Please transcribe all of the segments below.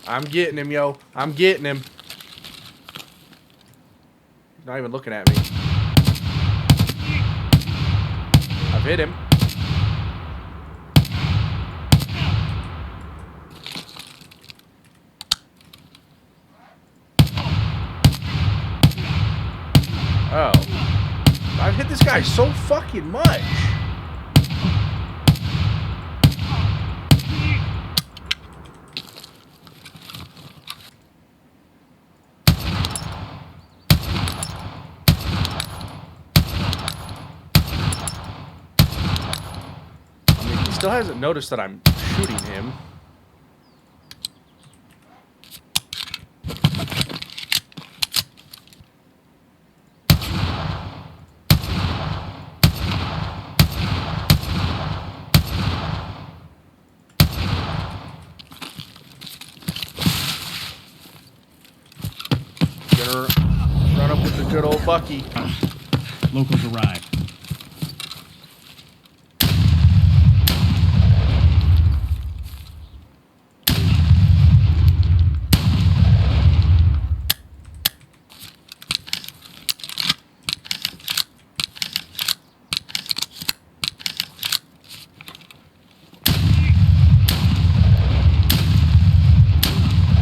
I'm getting him, yo. I'm getting him. He's not even looking at me. I've hit him. Oh. I've hit this guy so fucking much. I mean, he still hasn't noticed that I'm shooting him. Gonna run up with the good old Bucky. Locals arrived.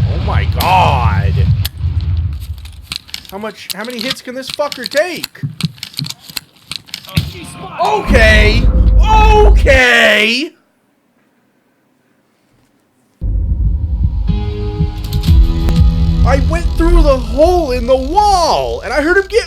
Oh my god! How many hits can this fucker take? Okay! Okay! I went through the hole in the wall, and I heard him get